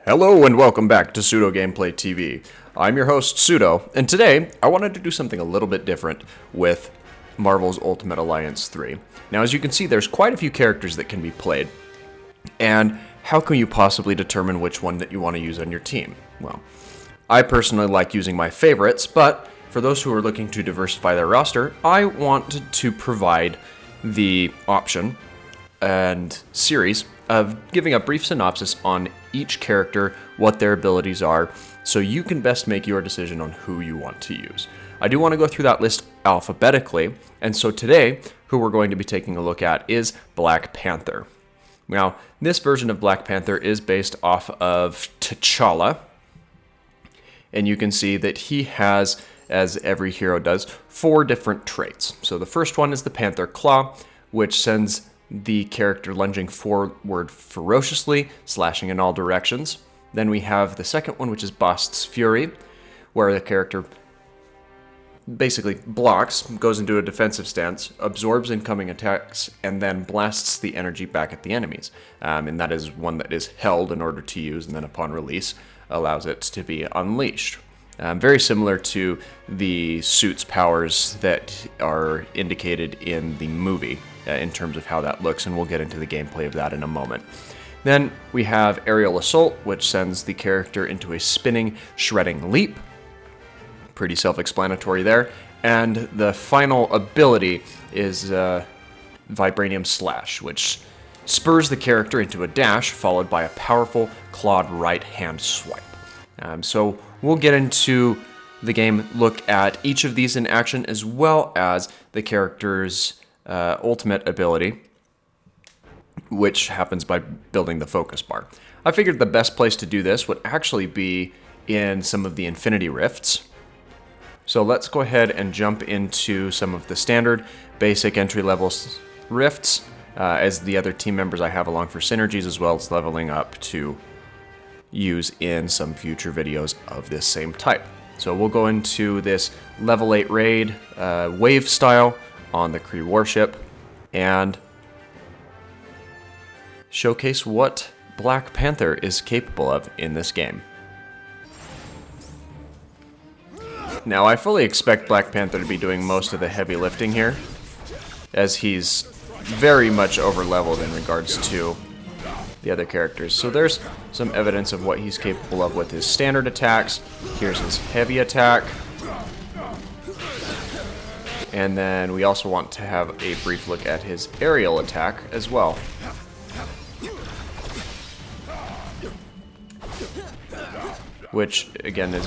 Hello and welcome back to Pseudo Gameplay TV. I'm your host, Pseudo, and today I wanted to do something a little bit different with Marvel's Ultimate Alliance 3. Now, as you can see, there's quite a few characters that can be played, and how can you possibly determine which one that you want to use on your team? Well, I personally like using my favorites, but for those who are looking to diversify their roster, I wanted to provide the option and series of giving a brief synopsis on each character, what their abilities are, so you can best make your decision on who you want to use. I do want to go through that list alphabetically, and so today, who we're going to be taking a look at is Black Panther. Now, this version of Black Panther is based off of T'Challa, and you can see that he has, as every hero does, 4 different traits. So the first one is the Panther Claw, which sends the character lunging forward ferociously, slashing in all directions. Then we have the second one, which is Bast's Fury, where the character basically blocks, goes into a defensive stance, absorbs incoming attacks, and then blasts the energy back at the enemies. And that is one that is held in order to use, and then upon release, allows it to be unleashed. Very similar to the suit's powers that are indicated in the movie in terms of how that looks, and we'll get into the gameplay of that in a moment. Then we have Aerial Assault, which sends the character into a spinning, shredding leap. Pretty self-explanatory there. And the final ability is Vibranium Slash, which spurs the character into a dash, followed by a powerful clawed right-hand swipe. So we'll get into the game, look at each of these in action, as well as the character's ultimate ability, which happens by building the focus bar. I figured the best place to do this would actually be in some of the Infinity Rifts. So let's go ahead and jump into some of the standard, basic entry-level rifts, as the other team members I have along for synergies, as well as leveling up to use in some future videos of this same type. So we'll go into this level 8 raid, wave style, on the Kree warship, and showcase what Black Panther is capable of in this game. Now, I fully expect Black Panther to be doing most of the heavy lifting here, as he's very much over-leveled in regards to the other characters. So there's some evidence of what he's capable of with his standard attacks. Here's his heavy attack. And then we also want to have a brief look at his aerial attack as well. Which, again,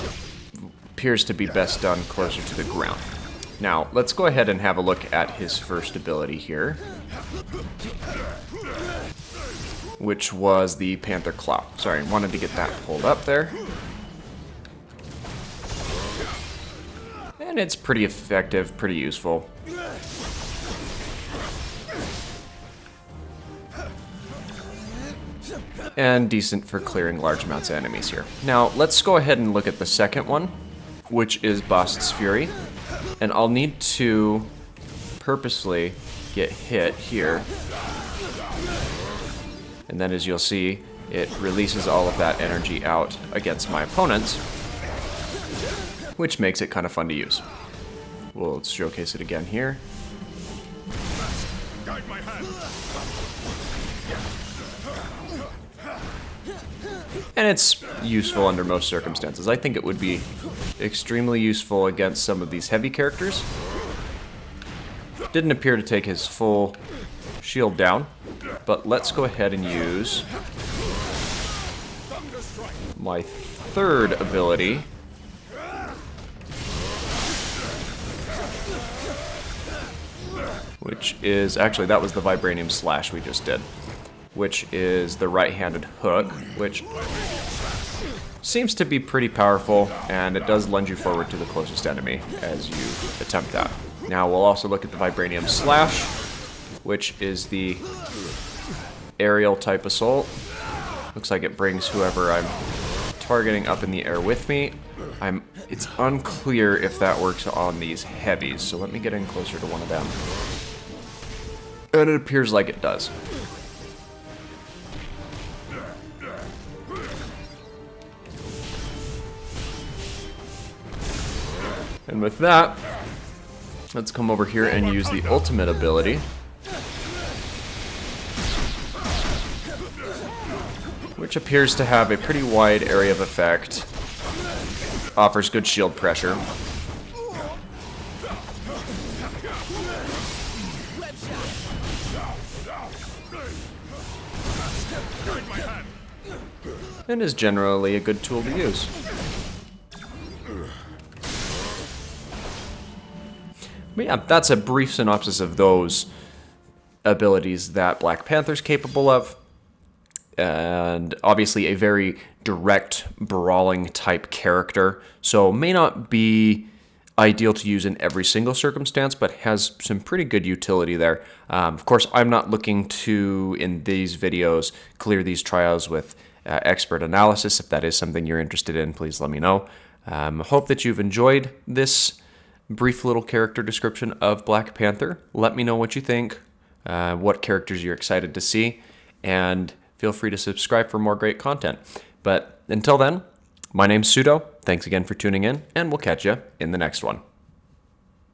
appears to be best done closer to the ground. Now, let's go ahead and have a look at his first ability here, which was the Panther Claw. Sorry, wanted to get that pulled up there. And it's pretty effective, pretty useful. And decent for clearing large amounts of enemies here. Now, let's go ahead and look at the second one, which is Bast's Fury. And I'll need to purposely get hit here. And then, as you'll see, it releases all of that energy out against my opponents, which makes it kind of fun to use. We'll showcase it again here. And it's useful under most circumstances. I think it would be extremely useful against some of these heavy characters. Didn't appear to take his full shield down, but let's go ahead and use my third ability, which is, actually, that was the Vibranium Slash we just did, which is the right-handed hook, which seems to be pretty powerful, and it does lunge you forward to the closest enemy as you attempt that. Now, we'll also look at the Vibranium Slash, which is the aerial type assault. Looks like it brings whoever I'm targeting up in the air with me. It's unclear if that works on these heavies, so let me get in closer to one of them. And it appears like it does. And with that, let's come over here and use the ultimate ability, which appears to have a pretty wide area of effect. Offers good shield pressure. And is generally a good tool to use. But yeah, that's a brief synopsis of those abilities that Black Panther's capable of. And obviously a very direct, brawling type character, so may not be ideal to use in every single circumstance, but has some pretty good utility there. Of course, I'm not looking to, in these videos, clear these trials with expert analysis. If that is something you're interested in, please let me know. Hope that you've enjoyed this brief little character description of Black Panther. Let me know what you think, what characters you're excited to see, and feel free to subscribe for more great content. But until then, my name's Pseudo. Thanks again for tuning in, and we'll catch you in the next one.